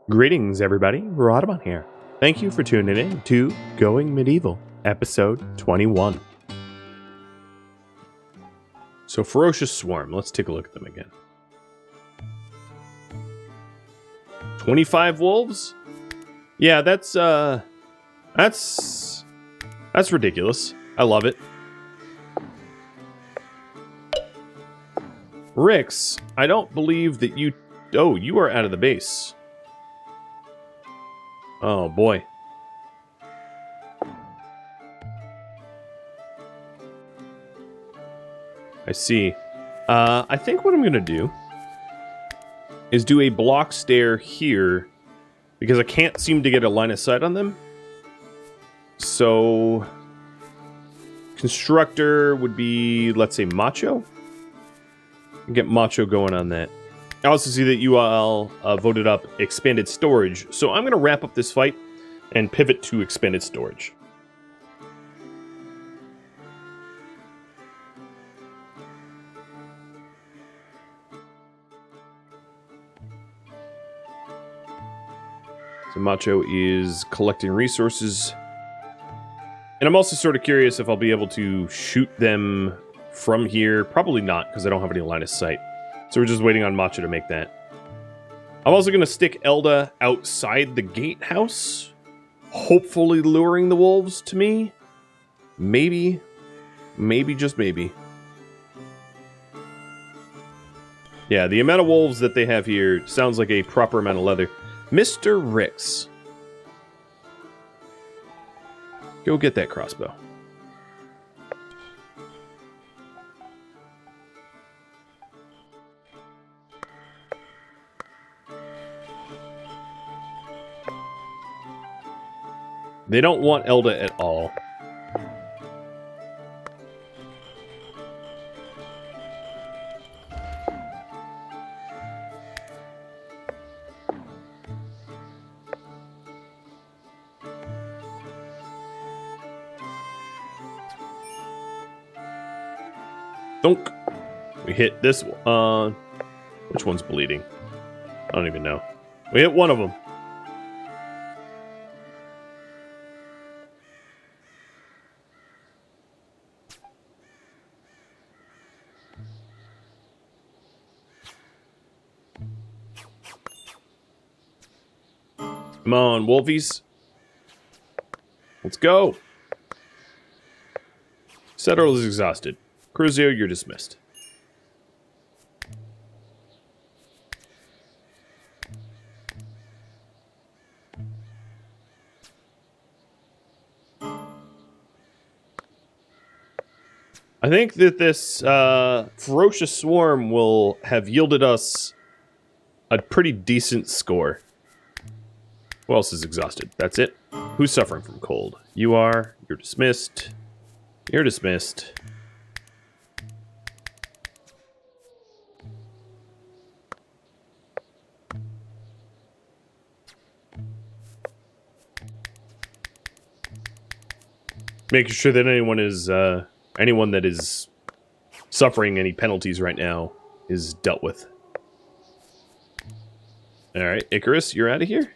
Greetings, everybody. Rhadamant here. Thank you for tuning in to Going Medieval, episode 21. So, Ferocious Swarm. Let's take a look at them again. 25 wolves? Yeah, that's ridiculous. I love it. Rix, I don't believe that you... Oh, you are out of the base. Oh, boy. I see. I think what I'm going to do is do a block stair here because I can't seem to get a line of sight on them. So, constructor would be, let's say, Macho. Get Macho going on that. I also see that you all voted up expanded storage, so I'm going to wrap up this fight and pivot to expanded storage. So Macho is collecting resources. And I'm also sort of curious if I'll be able to shoot them from here. Probably not, because I don't have any line of sight. So we're just waiting on Macho to make that. I'm also going to stick Elda outside the gatehouse, hopefully luring the wolves to me. Maybe, just maybe. Yeah, the amount of wolves that they have here sounds like a proper amount of leather. Mr. Rix. Go get that crossbow. They don't want Elda at all. Thunk. We hit this one. Which one's bleeding? I don't even know. We hit one of them. Come on, wolfies. Let's go. Cetral is exhausted. Cruzio, you're dismissed. I think that this Ferocious Swarm will have yielded us a pretty decent score. Who else is exhausted? That's it. Who's suffering from cold? You are. You're dismissed. You're dismissed. Making sure that anyone that is suffering any penalties right now is dealt with. All right, Icarus, you're out of here.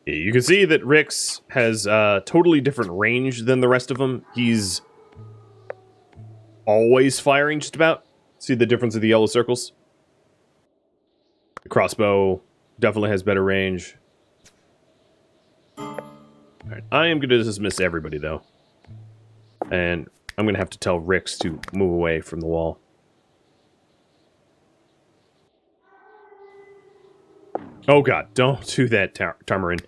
You can see that Rix has a totally different range than the rest of them. He's always firing just about. See the difference of the yellow circles? The crossbow definitely has better range. Alright, I am going to dismiss everybody, though. And I'm going to have to tell Rix to move away from the wall. Oh god, don't do that, Tamarin.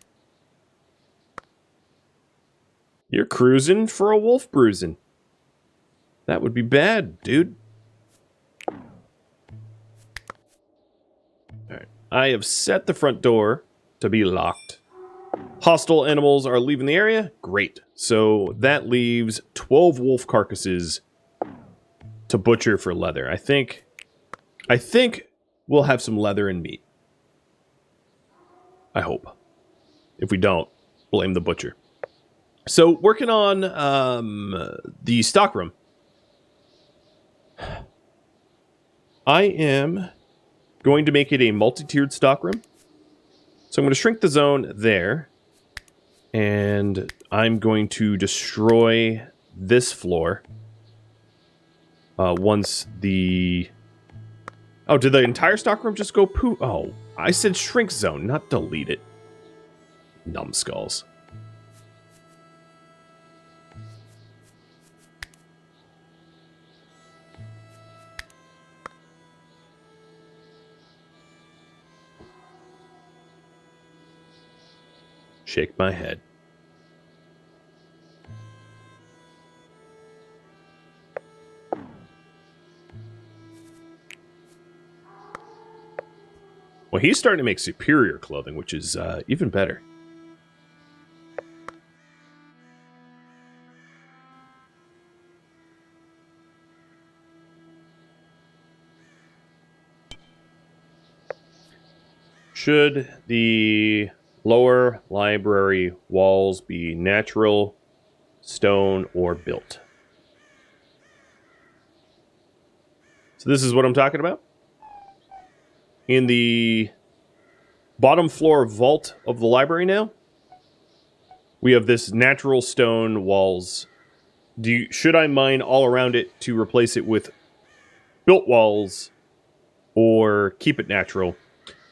You're cruising for a wolf bruising. That would be bad, dude. Alright, I have set the front door to be locked. Hostile animals are leaving the area? Great. So that leaves 12 wolf carcasses to butcher for leather. I think we'll have some leather and meat. I hope. If we don't, blame the butcher. So, working on the stockroom. I am going to make it a multi-tiered stockroom. So I'm going to shrink the zone there. And I'm going to destroy this floor. Once the... Oh, did the entire stockroom just go poo? Oh, I said shrink zone, not delete it. Numbskulls. Shake my head. Well, he's starting to make superior clothing, which is even better. Should the lower library walls be natural, stone, or built? So this is what I'm talking about. In the bottom floor vault of the library now, we have this natural stone walls. Should I mine all around it to replace it with built walls or keep it natural?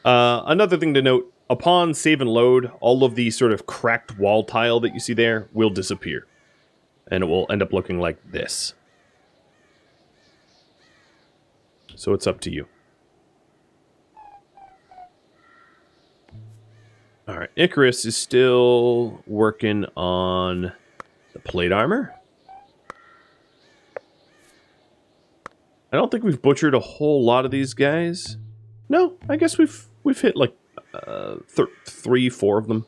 Another thing to note, upon save and load, all of the sort of cracked wall tile that you see there will disappear. And it will end up looking like this. So it's up to you. Alright, Icarus is still working on the plate armor. I don't think we've butchered a whole lot of these guys. No, I guess we've hit like 3, 4 of them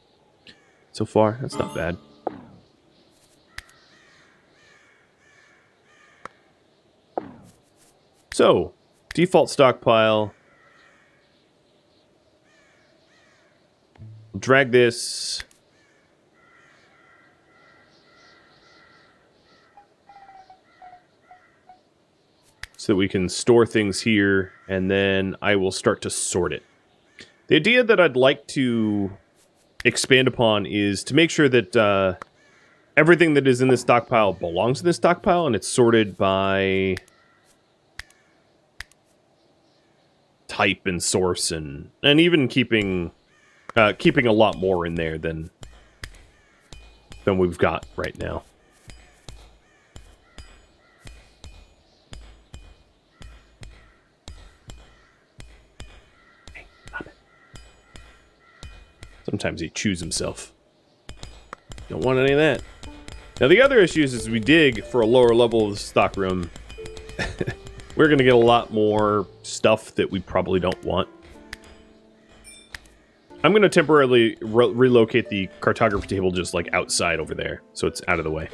so far. That's not bad. So, default stockpile. Drag this. So that we can store things here, and then I will start to sort it. The idea that I'd like to expand upon is to make sure that everything that is in this stockpile belongs in this stockpile, and it's sorted by type and source, and even keeping a lot more in there than we've got right now. Hey, stop it. Sometimes he chews himself. Don't want any of that. Now the other issue is as we dig for a lower level of the stockroom, we're going to get a lot more stuff that we probably don't want. I'm going to temporarily relocate the cartography table just like outside over there, so it's out of the way.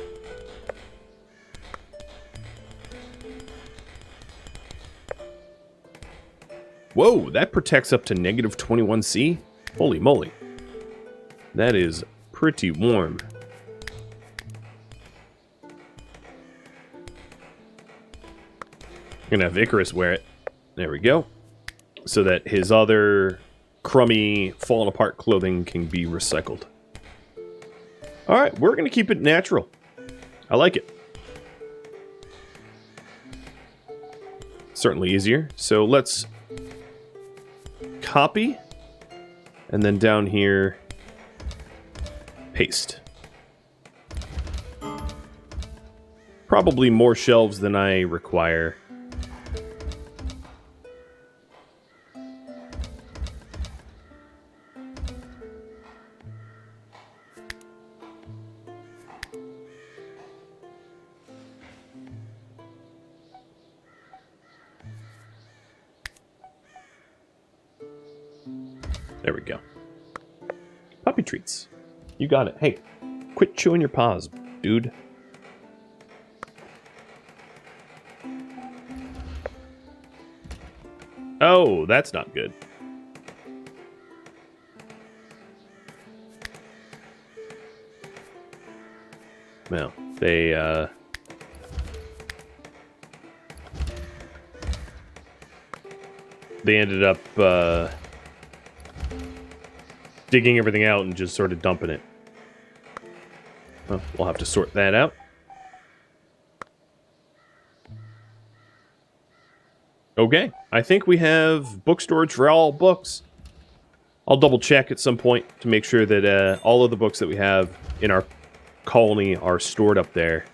Whoa, that protects up to -21°C? Holy moly. That is pretty warm. I'm going to have Icarus wear it. There we go. So that his other crummy, fallen apart clothing can be recycled. Alright, we're going to keep it natural. I like it. Certainly easier. So let's copy. And then down here, paste. Probably more shelves than I require. There we go. Puppy treats. You got it. Hey, quit chewing your paws, dude. Oh, that's not good. Well, they, they ended up digging everything out and just sort of dumping it. Well, we'll have to sort that out. Okay, I think we have book storage for all books. I'll double check at some point to make sure that all of the books that we have in our colony are stored up there.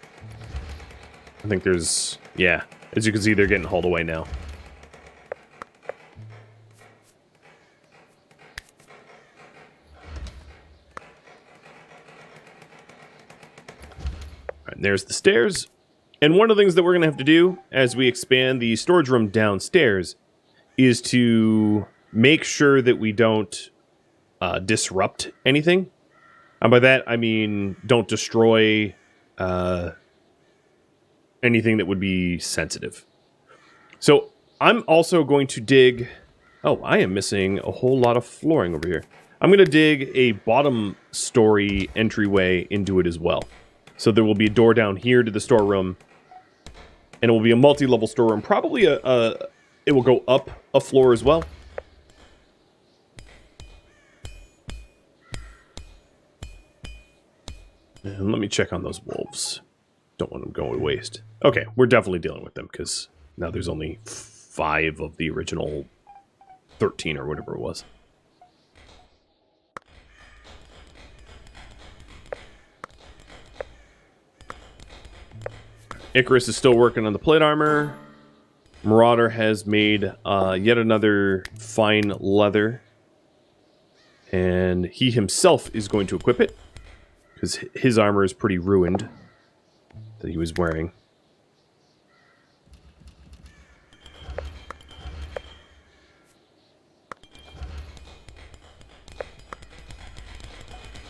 I think there's... yeah, as you can see, they're getting hauled away now. Alright, there's the stairs. And one of the things that we're going to have to do as we expand the storage room downstairs is to make sure that we don't disrupt anything. And by that, I mean don't destroy anything that would be sensitive. So I'm also going to dig... oh, I am missing a whole lot of flooring over here. I'm going to dig a bottom story entryway into it as well. So there will be a door down here to the storeroom. And it will be a multi-level storeroom. Probably it will go up a floor as well. And let me check on those wolves. Don't want them going to waste. Okay, we're definitely dealing with them because now there's only 5 of the original 13 or whatever it was. Icarus is still working on the plate armor. Marauder has made yet another fine leather. And he himself is going to equip it. Because his armor is pretty ruined. That he was wearing.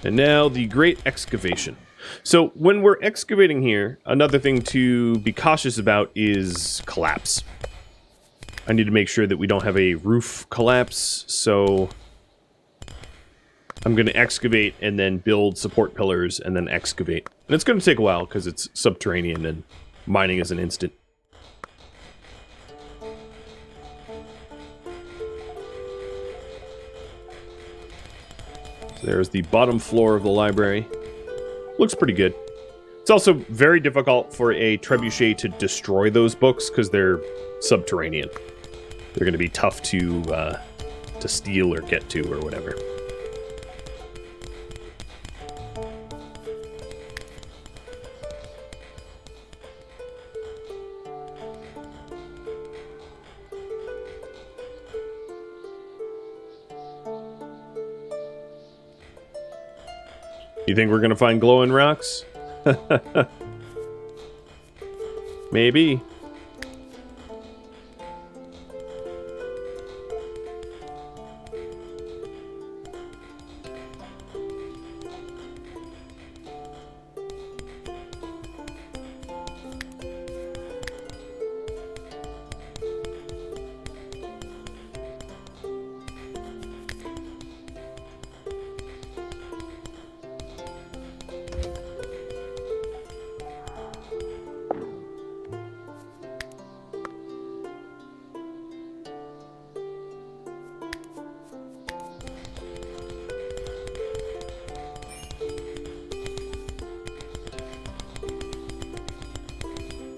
And now the great excavation. So when we're excavating here, another thing to be cautious about is collapse. I need to make sure that we don't have a roof collapse, so I'm going to excavate and then build support pillars and then excavate. And it's going to take a while because it's subterranean and mining is an instant. So there's the bottom floor of the library. Looks pretty good. It's also very difficult for a trebuchet to destroy those books because they're subterranean. They're going to be tough to steal or get to or whatever. You think we're gonna find glowing rocks? Maybe.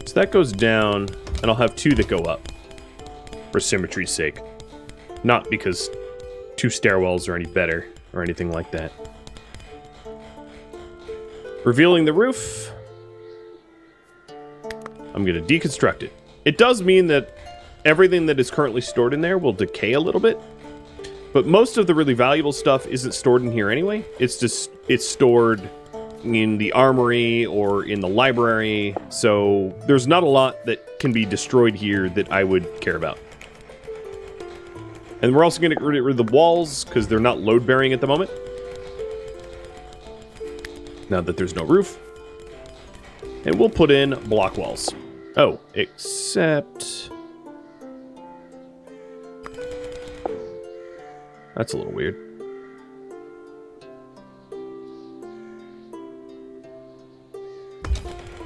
So that goes down, and I'll have 2 that go up, for symmetry's sake. Not because 2 stairwells are any better, or anything like that. Revealing the roof. I'm going to deconstruct it. It does mean that everything that is currently stored in there will decay a little bit. But most of the really valuable stuff isn't stored in here anyway. It's stored in the armory or in the library, so there's not a lot that can be destroyed here that I would care about. And we're also going to get rid of the walls because they're not load-bearing at the moment. Now that there's no roof. And we'll put in block walls. Oh, except... that's a little weird.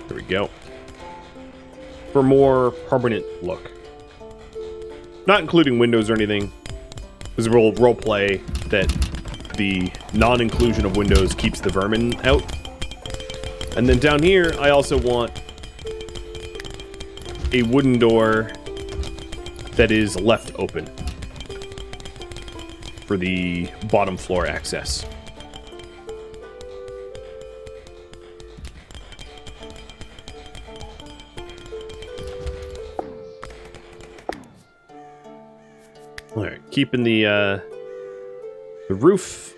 There we go. For more permanent look. Not including windows or anything. Because we'll roleplay that the non-inclusion of windows keeps the vermin out. And then down here, I also want a wooden door that is left open for the bottom floor access. Alright, keeping the roof,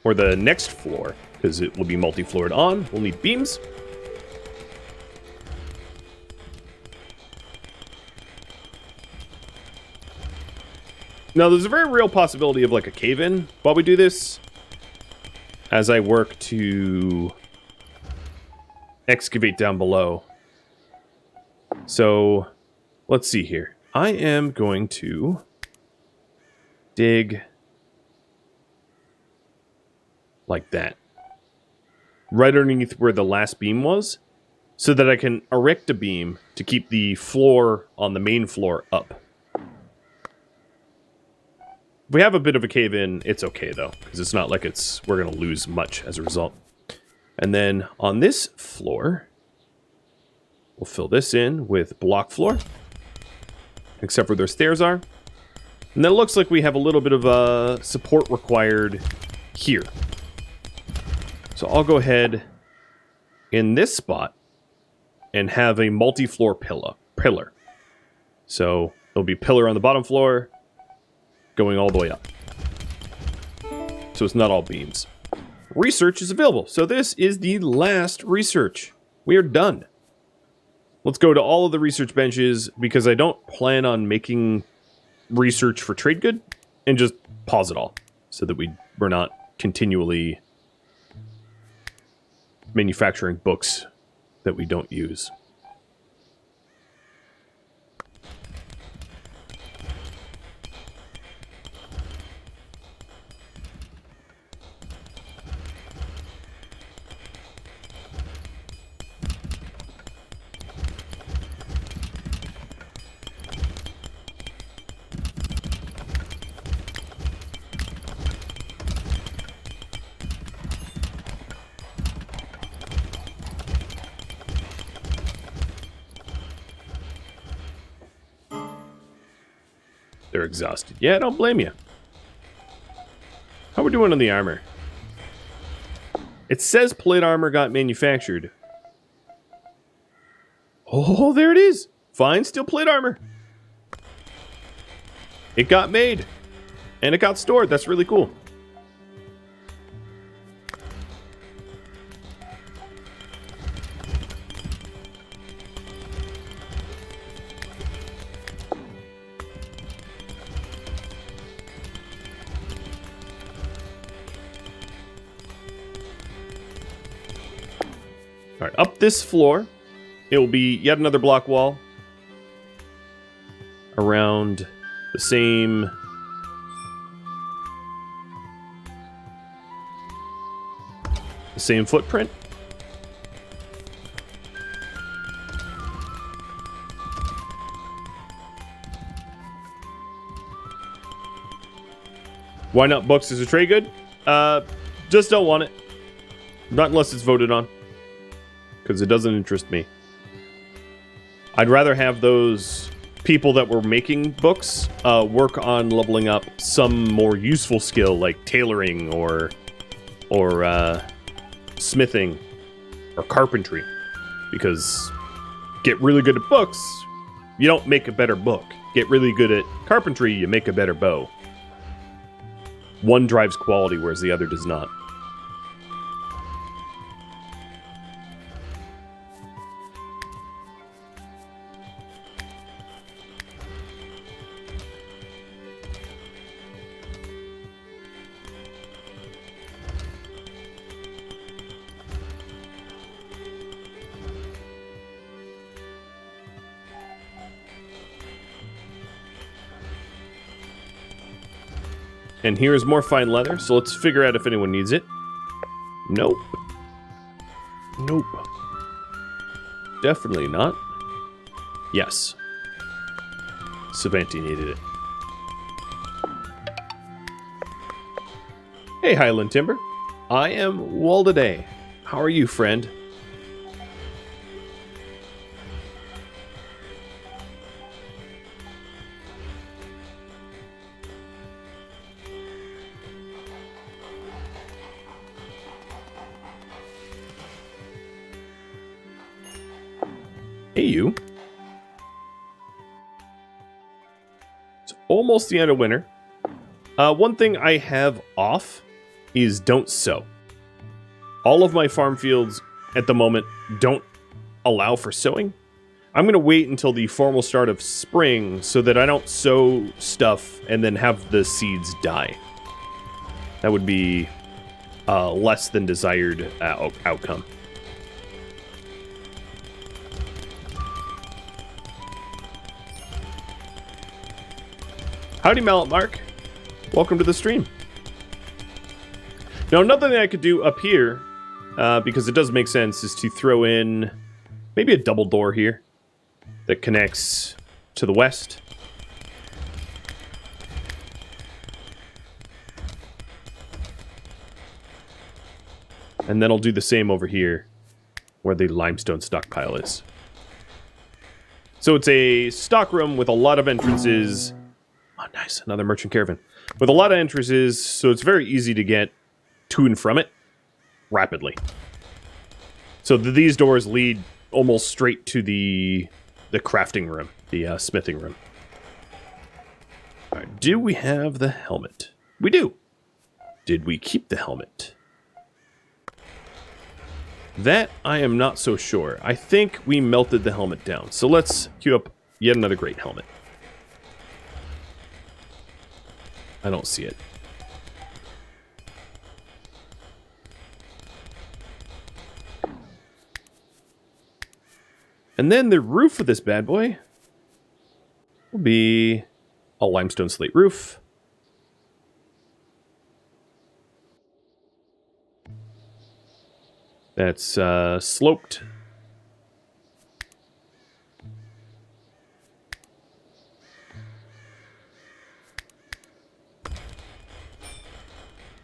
or the next floor, because it will be multi-floored on. We'll need beams. Now, there's a very real possibility of like a cave-in while we do this, as I work to excavate down below. So, let's see here. I am going to dig like that, right underneath where the last beam was, so that I can erect a beam to keep the floor on the main floor up. If we have a bit of a cave-in, it's okay though, because it's not like we're going to lose much as a result. And then on this floor, we'll fill this in with block floor, except where their stairs are. And then it looks like we have a little bit of support required here. So I'll go ahead in this spot and have a multi-floor pillar. So there'll be pillar on the bottom floor going all the way up. So it's not all beams. Research is available. So this is the last research. We are done. Let's go to all of the research benches, because I don't plan on making research for trade good, and just pause it all so that we're not continually manufacturing books that we don't use. They're exhausted. Yeah, I don't blame you. How we doing on the armor? It says plate armor got manufactured. Oh, there it is. Fine steel plate armor. It got made. And it got stored. That's really cool. Alright, up this floor, it will be yet another block wall around the same footprint. Why not books as a trade good? Just don't want it. Not unless it's voted on. Because it doesn't interest me. I'd rather have those people that were making books work on leveling up some more useful skill, like tailoring or smithing or carpentry. Because get really good at books, you don't make a better book. Get really good at carpentry, you make a better bow. One drives quality, whereas the other does not. And here's more fine leather, so let's figure out if anyone needs it. Nope. Nope. Definitely not. Yes. Savanti needed it. Hey, Highland Timber. I am Waldaday. How are you, friend? Hey, you. It's almost the end of winter. One thing I have off is don't sow. All of my farm fields at the moment don't allow for sowing. I'm going to wait until the formal start of spring so that I don't sow stuff and then have the seeds die. That would be less than desired outcome. Howdy, Mallet Mark. Welcome to the stream. Now, another thing I could do up here, because it does make sense, is to throw in maybe a double door here that connects to the west. And then I'll do the same over here where the limestone stockpile is. So it's a stockroom with a lot of entrances. Oh, nice. Another merchant caravan. With a lot of entrances, so it's very easy to get to and from it rapidly. So these doors lead almost straight to the crafting room, the smithing room. All right, do we have the helmet? We do. Did we keep the helmet? That I am not so sure. I think we melted the helmet down. So let's queue up yet another great helmet. I don't see it. And then the roof of this bad boy will be a limestone slate roof. That's sloped.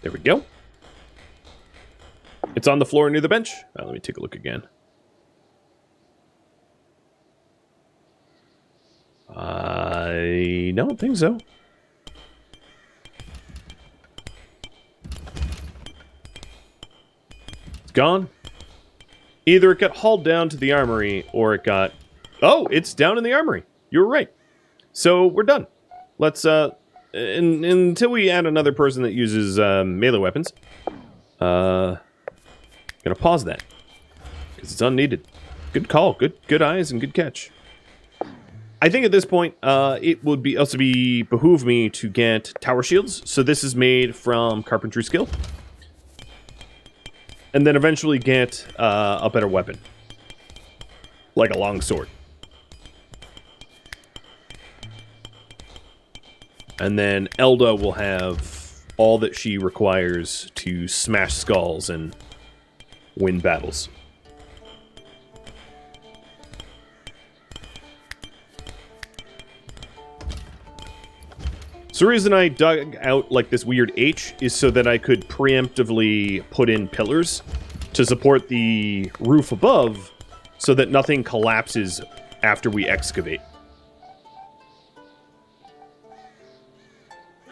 There we go. It's on the floor near the bench. Let me take a look again. I don't think so. It's gone. Either it got hauled down to the armory or it got... Oh, it's down in the armory. You were right. So we're done. Let's... until we add another person that uses melee weapons, gonna pause that because it's unneeded. Good call, good eyes, and good catch. I think at this point, it would be behoove me to get tower shields. So this is made from carpentry skill, and then eventually get a better weapon, like a long sword. And then Elda will have all that she requires to smash skulls and win battles. So the reason I dug out like this weird H is so that I could preemptively put in pillars to support the roof above so that nothing collapses after we excavate.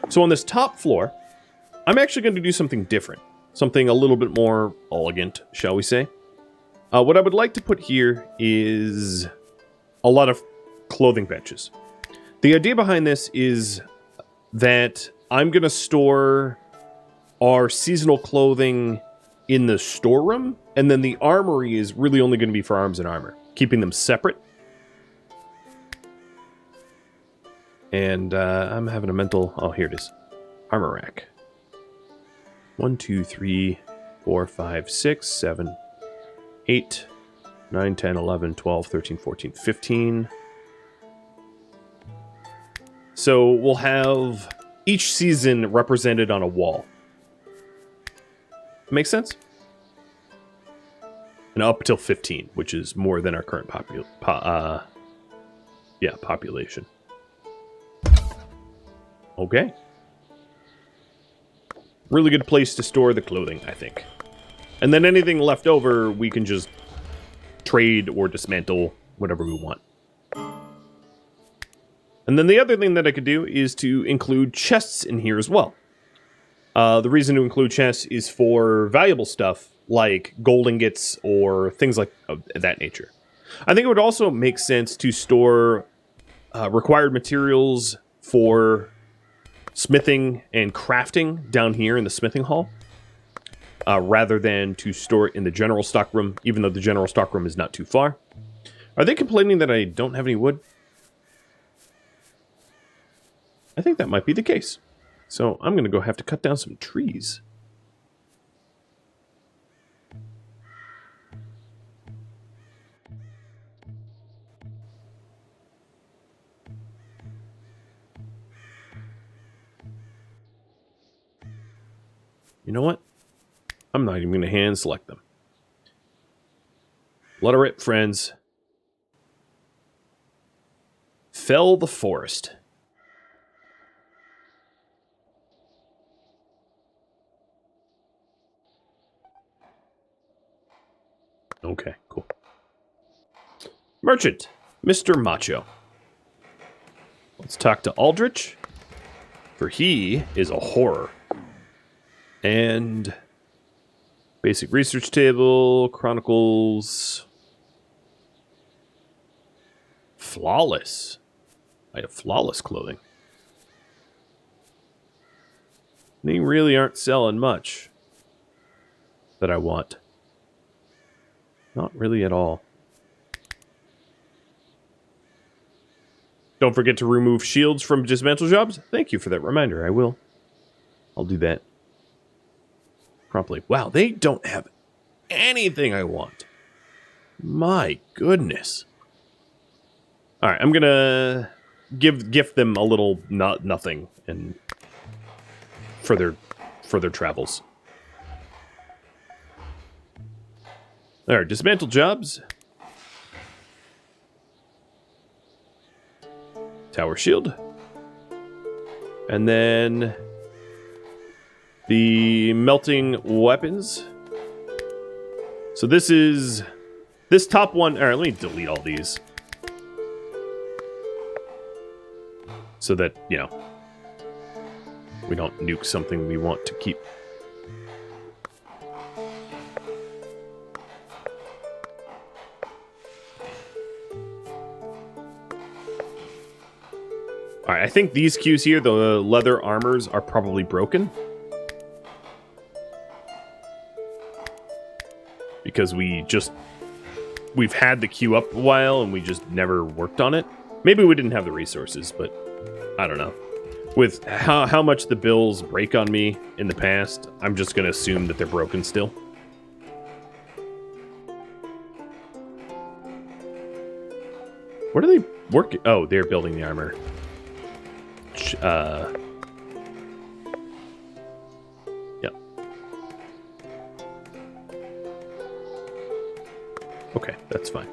So on this top floor, I'm actually going to do something different. Something a little bit more elegant, shall we say. What I would like to put here is a lot of clothing benches. The idea behind this is that I'm going to store our seasonal clothing in the storeroom, and then the armory is really only going to be for arms and armor, keeping them separate. And I'm having a mental... Oh, here it is. Armor rack. 1, 2, 3, 4, 5, 6, 7, 8, 9, 10, 11, 12, 13, 14, 15. So we'll have each season represented on a wall. Makes sense? And up till 15, which is more than our current population. Okay. Really good place to store the clothing, I think. And then anything left over, we can just trade or dismantle whatever we want. And then the other thing that I could do is to include chests in here as well. The reason to include chests is for valuable stuff like gold ingots or things like of that nature. I think it would also make sense to store required materials for smithing and crafting down here in the smithing hall, rather than to store it in the general stockroom, even though the general stockroom is not too far. Are they complaining that I don't have any wood? I think that might be the case. So I'm going to go have to cut down some trees. You know what? I'm not even going to hand select them. Let her rip, friends. Fell the forest. Okay, cool. Merchant, Mr. Macho. Let's talk to Aldrich, for he is a horror. And basic research table, chronicles. Flawless. I have flawless clothing. They really aren't selling much that I want. Not really at all. Don't forget to remove shields from dismantle jobs. Thank you for that reminder. I will. I'll do that promptly. Wow, they don't have anything I want. My goodness. All right, I'm gonna gift them a little nothing and for their travels. All right, dismantle jobs. Tower shield. And then the melting weapons. So this top one. All right, let me delete all these. So that, you know, we don't nuke something we want to keep. Alright, I think these cues here, the leather armors, are probably broken. Because we've had the queue up a while and we just never worked on it. Maybe we didn't have the resources, but I don't know. With how much the bills break on me in the past, I'm just going to assume that they're broken still. What are they working? Oh, they're building the armor. Yeah. Okay, that's fine.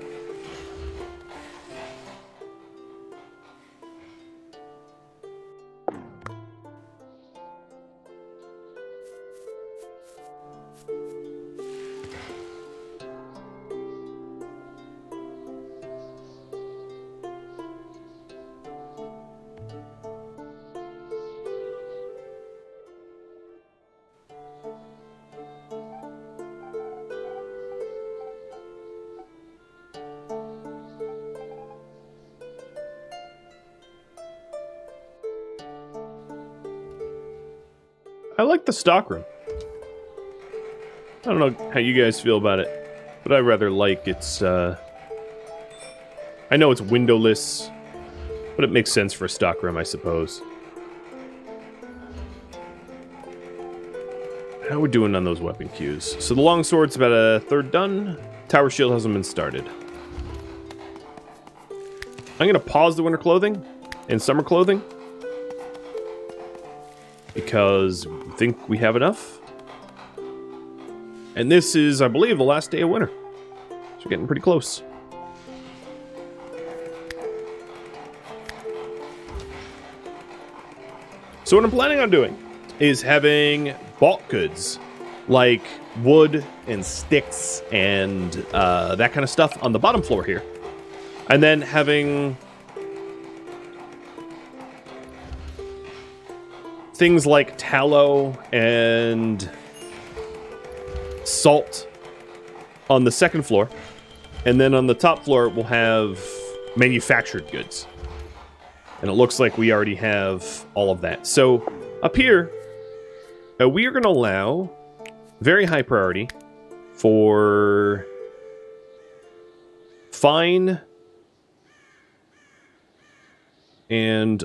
I like the stockroom. I don't know how you guys feel about it, but I rather like its, I know it's windowless, but it makes sense for a stockroom, I suppose. How are we doing on those weapon queues? So the longsword's about a third done. Tower shield hasn't been started. I'm gonna pause the winter clothing and summer clothing, because I think we have enough. And this is, I believe, the last day of winter. So we're getting pretty close. So what I'm planning on doing is having bulk goods like wood and sticks and that kind of stuff on the bottom floor here. And then having things like tallow and salt on the second floor. And then on the top floor, we'll have manufactured goods. And it looks like we already have all of that. So up here, we are going to allow very high priority for fine and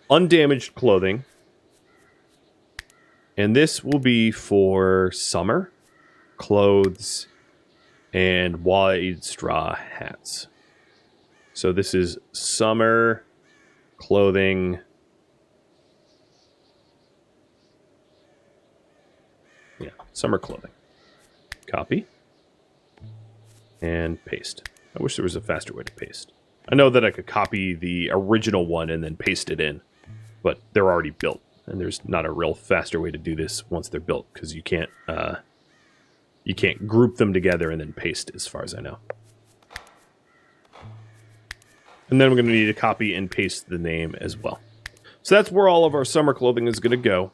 undamaged clothing. And this will be for summer clothes and wide straw hats. So this is summer clothing. Yeah, summer clothing. Copy. And paste. I wish there was a faster way to paste. I know that I could copy the original one and then paste it in, but they're already built. And there's not a real faster way to do this once they're built, because you can't group them together and then paste, as far as I know. And then we're going to need to copy and paste the name as well. So that's where all of our summer clothing is going to go,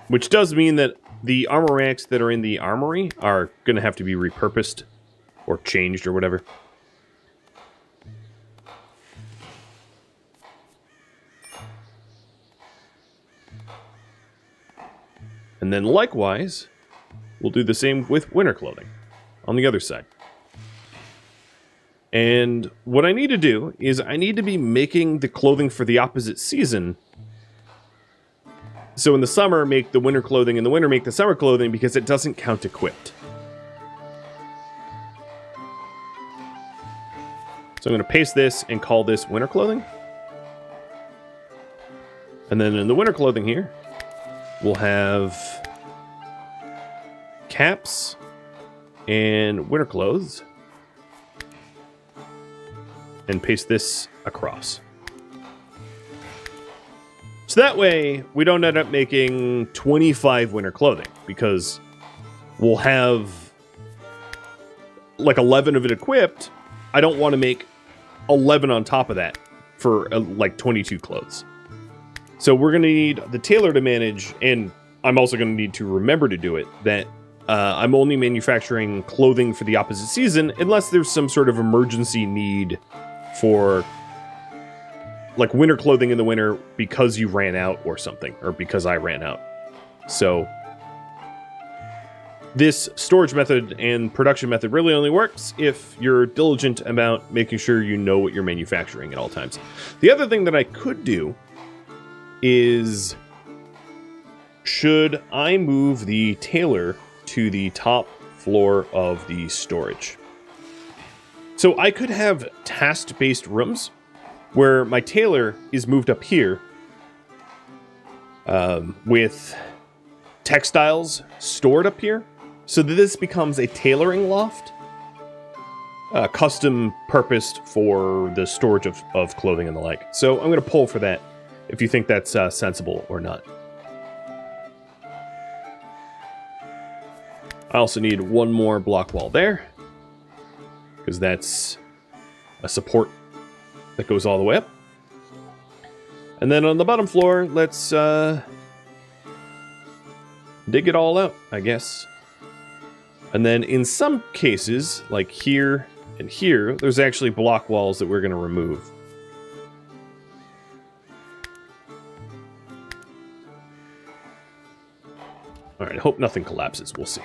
which does mean that the armor racks that are in the armory are going to have to be repurposed or changed or whatever. And then likewise, we'll do the same with winter clothing on the other side. And what I need to do is I need to be making the clothing for the opposite season. So in the summer, make the winter clothing, in the winter, make the summer clothing, because it doesn't count equipped. So I'm going to paste this and call this winter clothing. And then in the winter clothing here, we'll have caps and winter clothes. And paste this across. So that way, we don't end up making 25 winter clothing, because we'll have like 11 of it equipped. I don't want to make 11 on top of that for like 22 clothes. So we're going to need the tailor to manage, and I'm also going to need to remember to do it, that I'm only manufacturing clothing for the opposite season unless there's some sort of emergency need for like winter clothing in the winter because you ran out or something, or because I ran out. So this storage method and production method really only works if you're diligent about making sure you know what you're manufacturing at all times. The other thing that I could do is, should I move the tailor to the top floor of the storage? So I could have task-based rooms where my tailor is moved up here with textiles stored up here, so that this becomes a tailoring loft, custom purposed for the storage of clothing and the like. So I'm going to poll for that, if you think that's sensible or not. I also need one more block wall there, because that's a support that goes all the way up. And then on the bottom floor, let's dig it all out, I guess. And then in some cases, like here and here, there's actually block walls that we're going to remove. All right, I hope nothing collapses. We'll see.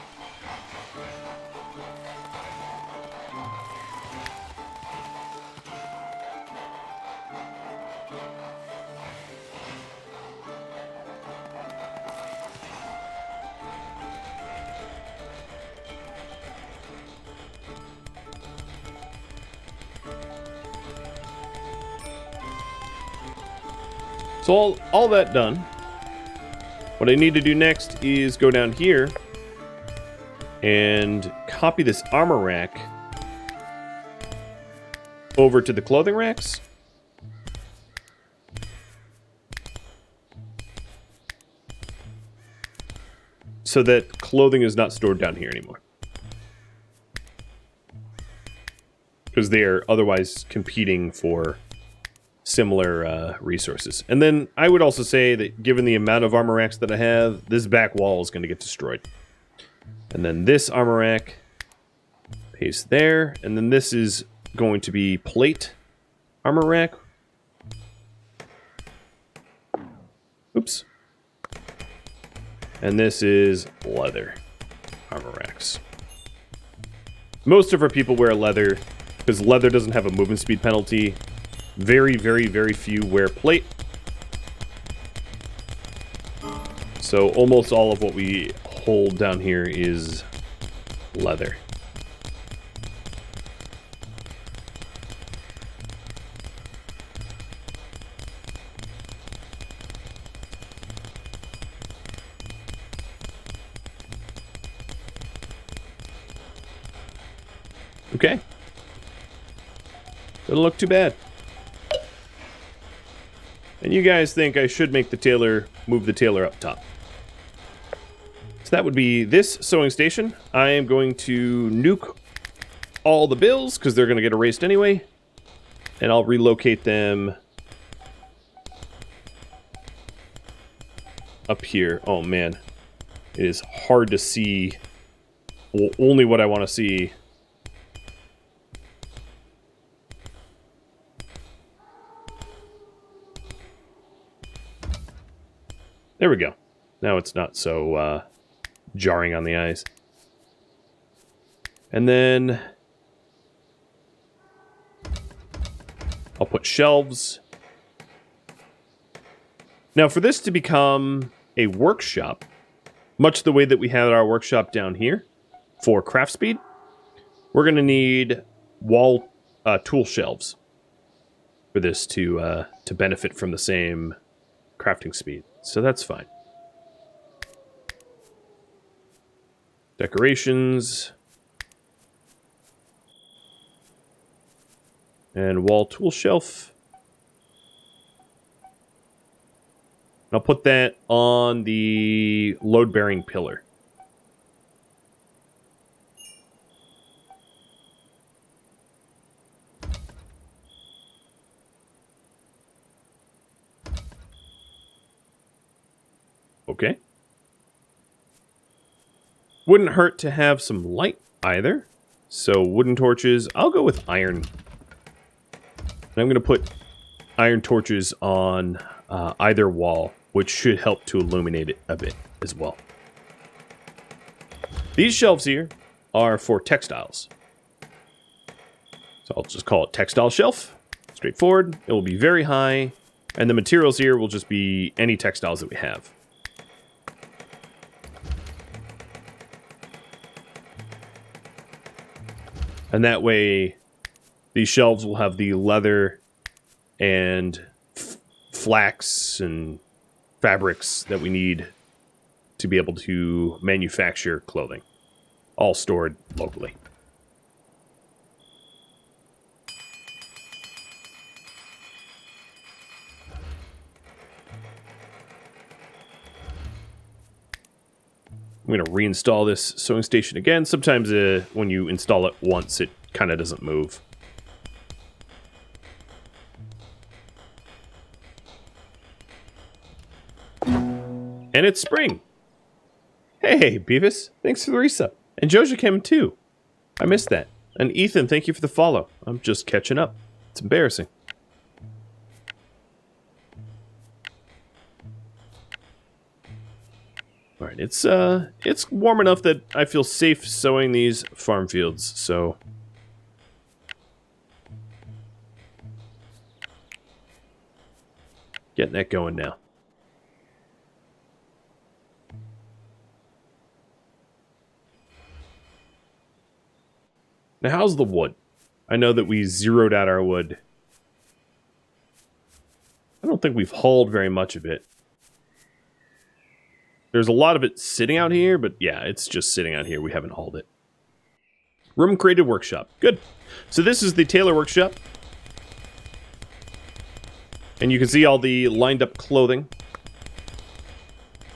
So all that done, what I need to do next is go down here and copy this armor rack over to the clothing racks. so that clothing is not stored down here anymore. Because they are otherwise competing for similar resources. And then I would also say that given the amount of armor racks that I have, this back wall is going to get destroyed. And then this armor rack, paste there. And then this is going to be plate armor rack. Oops. And this is leather armor racks. Most of our people wear leather because leather doesn't have a movement speed penalty. Very, very, very few wear plate. So almost all of what we hold down here is leather. Okay. Doesn't look too bad. And you guys think I should make the tailor move the tailor up top. So that would be this sewing station. I am going to nuke all the bills because they're going to get erased anyway. And I'll relocate them up here. Oh man, it is hard to see only what I want to see. There we go. Now it's not so jarring on the eyes. And then I'll put shelves. Now for this to become a workshop, much the way that we have our workshop down here for craft speed, we're going to need wall tool shelves for this to benefit from the same crafting speed. So that's fine. Decorations. And wall tool shelf. I'll put that on the load-bearing pillar. Okay. Wouldn't hurt to have some light either. So wooden torches. I'll go with iron. And I'm going to put iron torches on either wall, which should help to illuminate it a bit as well. These shelves here are for textiles. So I'll just call it textile shelf. Straightforward. It will be very high. And the materials here will just be any textiles that we have. And that way, these shelves will have the leather and flax and fabrics that we need to be able to manufacture clothing, all stored locally. I'm going to reinstall this sewing station again. Sometimes when you install it once, it kind of doesn't move. And it's spring. Hey, Beavis. Thanks for the resub. And Joja came too. I missed that. And Ethan, thank you for the follow. I'm just catching up. It's embarrassing. All right, it's warm enough that I feel safe sowing these farm fields, so getting that going now. Now, how's the wood? I know that we zeroed out our wood. I don't think we've hauled very much of it. There's a lot of it sitting out here, but yeah, it's just sitting out here. We haven't hauled it. Room created workshop. Good. So this is the tailor workshop. And you can see all the lined up clothing.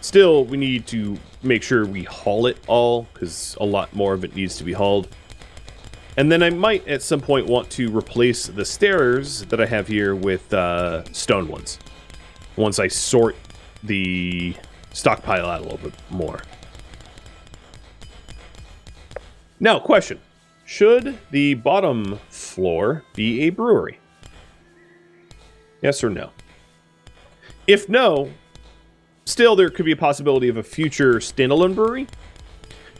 Still, we need to make sure we haul it all, because a lot more of it needs to be hauled. And then I might, at some point, want to replace the stairs that I have here with stone ones. Once I sort the stockpile out a little bit more. Now, question. Should the bottom floor be a brewery? Yes or no? If no, still there could be a possibility of a future standalone brewery.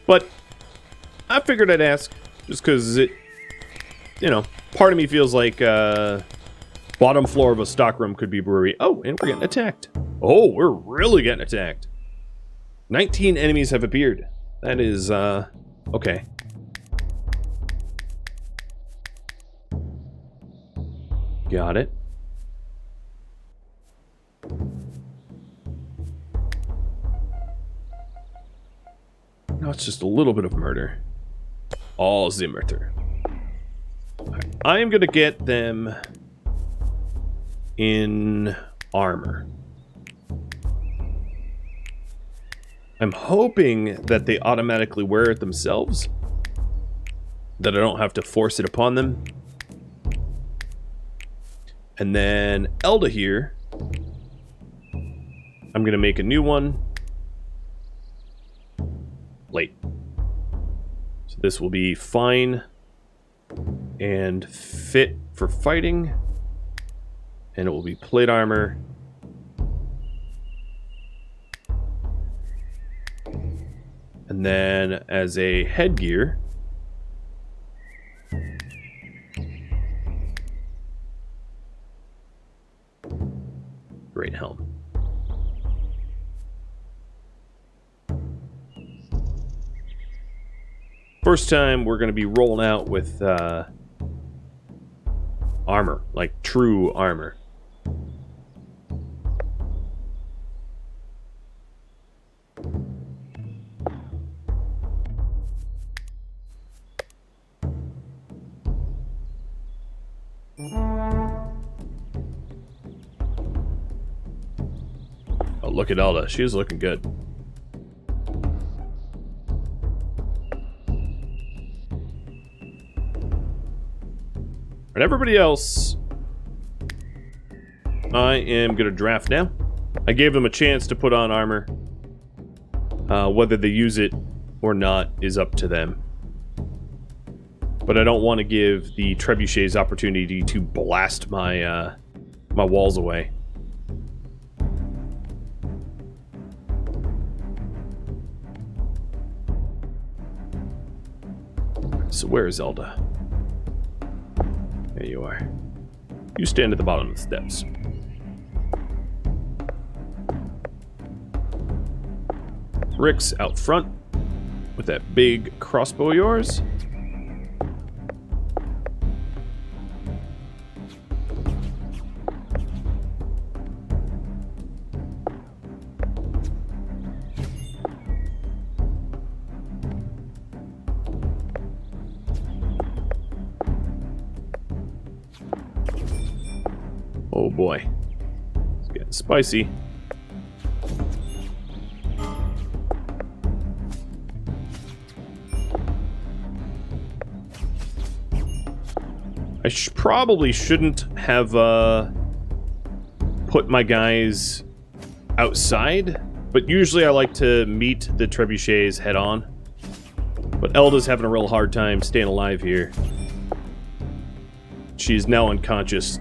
But I figured I'd ask, just because it, you know, part of me feels like bottom floor of a stockroom could be a brewery. Oh, and we're getting attacked. Oh, we're really getting attacked. 19 enemies have appeared. That is, okay. Got it. No, it's just a little bit of murder. All the murder. Right. I am going to get them in armor. I'm hoping that they automatically wear it themselves. That I don't have to force it upon them. And then Elda here. I'm going to make a new one. Late. So this will be fine and fit for fighting. And it will be plate armor. And then as a headgear, great helm. First time we're going to be rolling out with armor, like true armor. Oh, look at Elda. She's looking good. And everybody else, I am going to draft now. I gave them a chance to put on armor. Whether they use it or not is up to them. But I don't want to give the trebuchets opportunity to blast my my walls away. So where is Elda? There you are. You stand at the bottom of the steps. Rick's out front with that big crossbow of yours. Oh boy, it's getting spicy. I probably shouldn't have put my guys outside, but usually I like to meet the trebuchets head on. But Elda's having a real hard time staying alive here. She's now unconscious.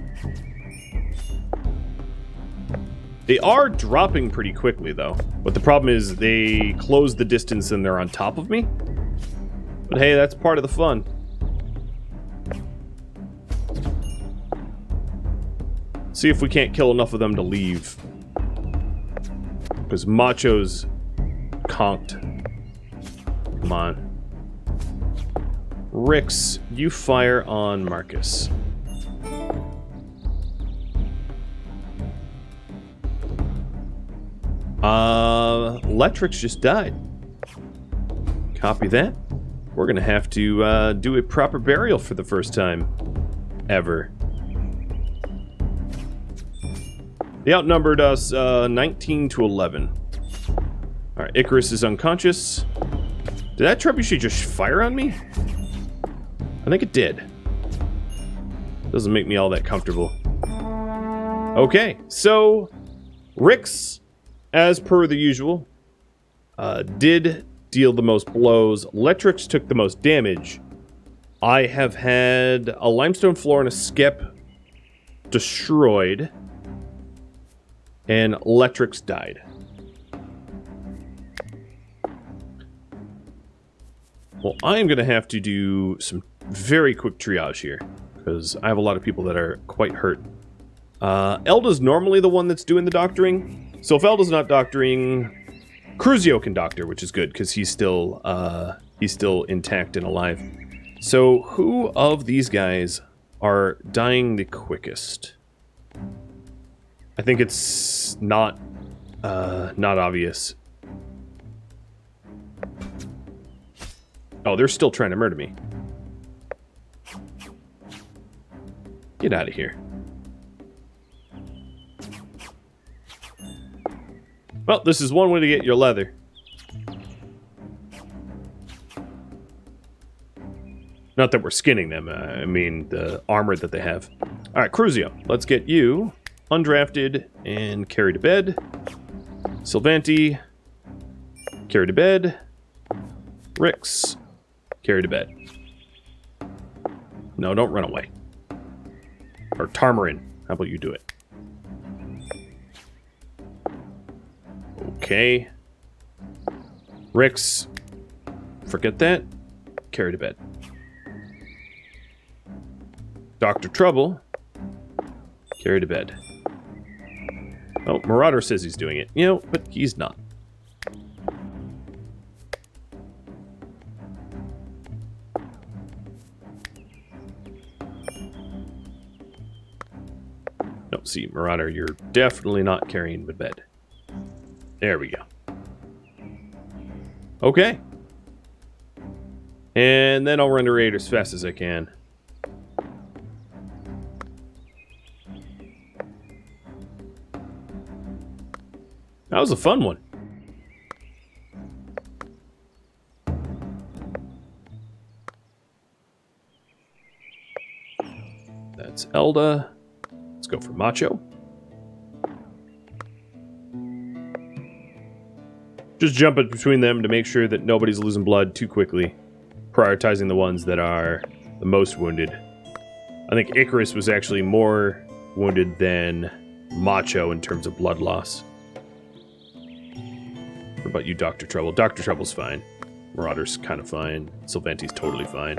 They are dropping pretty quickly, though. But the problem is they close the distance and they're on top of me. But hey, that's part of the fun. See if we can't kill enough of them to leave. Because Macho's conked. Come on. Rix, you fire on Marcus. Letrix just died. Copy that. We're gonna have to do a proper burial for the first time ever. They outnumbered us 19 to 11. All right, Icarus is unconscious. Did that trebuchet just fire on me? I think it did. Doesn't make me all that comfortable. Okay, so Rix, as per the usual, did deal the most blows. Electrix took the most damage. I have had a limestone floor and a skep destroyed, and Electrix died. Well, I am going to have to do some very quick triage here, because I have a lot of people that are quite hurt. Elda's normally the one that's doing the doctoring, so if Elda's not doctoring, Cruzio can doctor, which is good, because he's still intact and alive. So, who of these guys are dying the quickest? I think it's not obvious. Oh, they're still trying to murder me. Get out of here. Well, this is one way to get your leather. Not that we're skinning them, I mean the armor that they have. Alright, Cruzio, let's get you undrafted and carry to bed. Sylvanti, carry to bed. Rix, carry to bed. No, don't run away. Or Tarmarin, how about you do it? Okay. Rix, forget that. Carry to bed. Dr. Trouble, carry to bed. Oh, Marauder says he's doing it. You know, but he's not. No, see, Marauder, you're definitely not carrying the bed. There we go. Okay. And then I'll run to raid as fast as I can. That was a fun one. That's Elda. Let's go for Macho. Just jumping between them to make sure that nobody's losing blood too quickly. Prioritizing the ones that are the most wounded. I think Icarus was actually more wounded than Macho in terms of blood loss. What about you, Dr. Trouble? Dr. Trouble's fine. Marauder's kind of fine. Sylvanti's totally fine.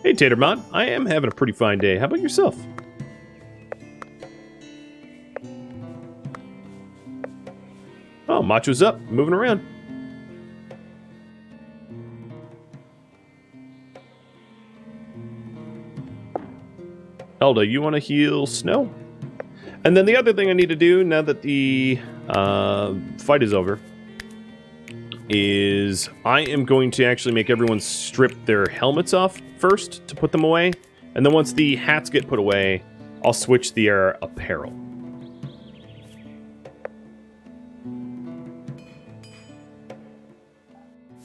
Hey, Tatermon. I am having a pretty fine day. How about yourself? Oh, Macho's up. Moving around. Elda, you want to heal Snow? And then the other thing I need to do, now that the fight is over, is I am going to actually make everyone strip their helmets off first to put them away. And then once the hats get put away, I'll switch their apparel.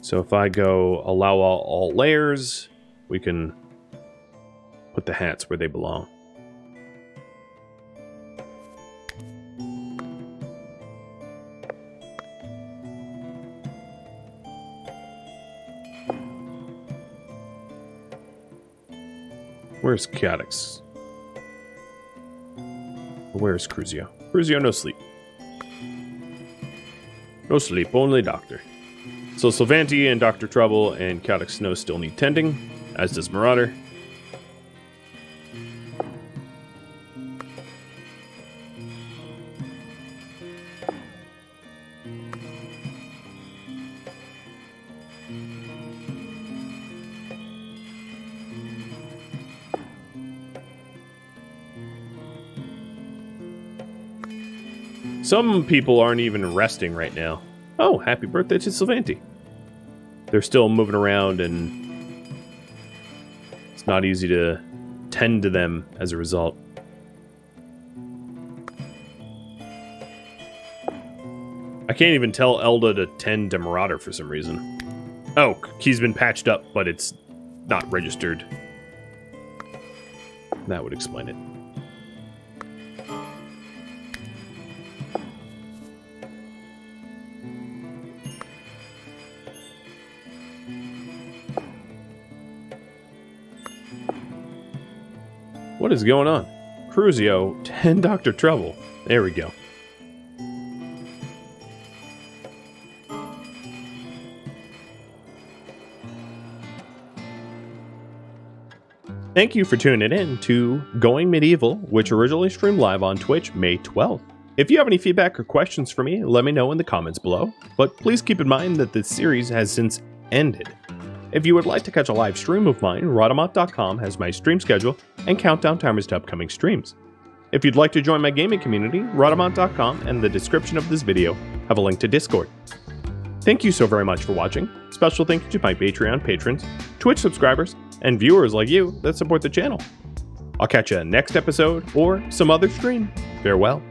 So if I go allow all layers, we can put the hats where they belong. Where's Chaotix? Where's Cruzio? Cruzio, no sleep. No sleep, only doctor. So Sylvanti and Dr. Trouble and Chaotix Snow still need tending, as does Marauder. Some people aren't even resting right now. Oh, happy birthday to Sylvanti. They're still moving around and it's not easy to tend to them as a result. can't even tell Elda to tend to Marauder for some reason. Oh, he's been patched up, but it's not registered. That would explain it. What is going on? Cruzio, 10 Dr. Trouble. There we go. Thank you for tuning in to Going Medieval, which originally streamed live on Twitch May 12th. If you have any feedback or questions for me, let me know in the comments below, but please keep in mind that this series has since ended. If you would like to catch a live stream of mine, Rhadamant.com has my stream schedule and countdown timers to upcoming streams. If you'd like to join my gaming community, Rhadamant.com and the description of this video have a link to Discord. Thank you so very much for watching. Special thank you to my Patreon patrons, Twitch subscribers, and viewers like you that support the channel. I'll catch you next episode or some other stream. Farewell.